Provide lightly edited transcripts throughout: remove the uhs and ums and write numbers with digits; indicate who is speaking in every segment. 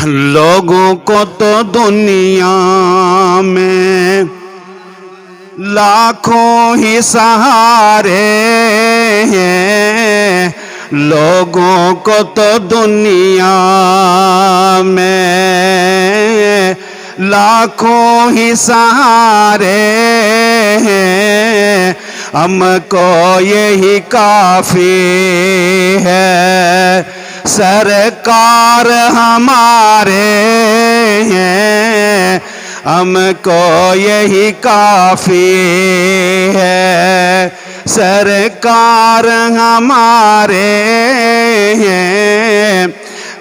Speaker 1: लोगों को तो दुनिया में लाखों ही सहारे हैं, लोगों को तो दुनिया में लाखों ही सहारे हैं, हमको यही काफी है। सरकार हमारे हैं, हमको यही काफी है। सरकार हमारे हैं,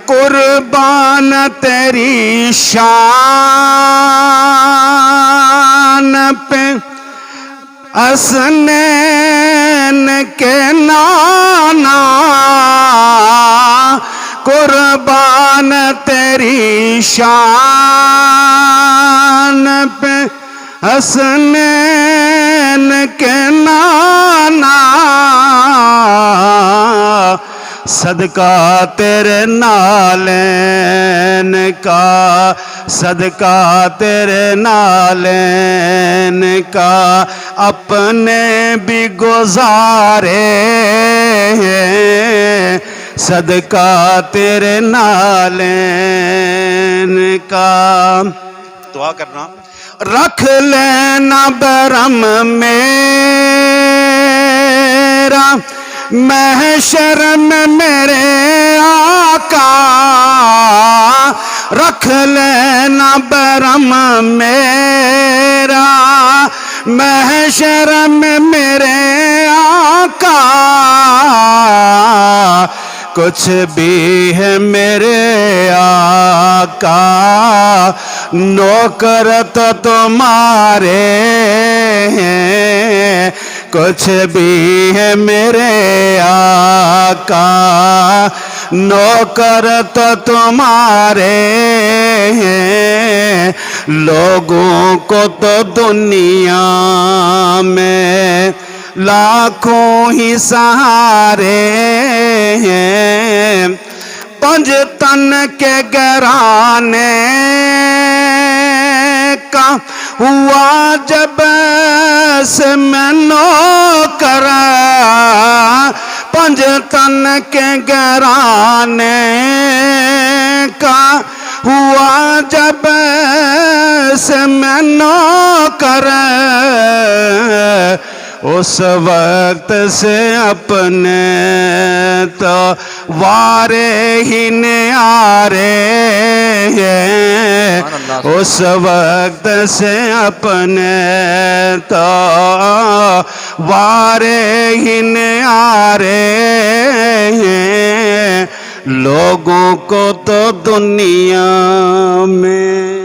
Speaker 1: कुर्बान तेरी शान पे हसनैन के नाना, कुर्बान तेरी शान पे हसनैन के नाना, सदका तेरे नालैन का, सदका तेरे नालैन का अपने भी गुजारे हैं, सदका तेरे नालैन का। दुआ करना। रख लेना बरम मेरा महशर में मेरे आका, रख लेना बरम मेरा महशर में मेरे आका, कुछ भी है मेरे आका नौकर तो तुम्हारे हैं, कुछ भी है मेरे आका नौकर तो तुम्हारे हैं, लोगों को तो दुनिया में लाखों ही सहारे हैं, पंज तन के घराने का हुआ जब से मैं नौकर, पंज तन के घराने का हुआ जब से मैं नौकर, उस वक्त से अपने तो वारे ही न्यारे हैं, उस वक्त से अपने तो वारे ही न्यारे हैं, लोगों को तो दुनिया में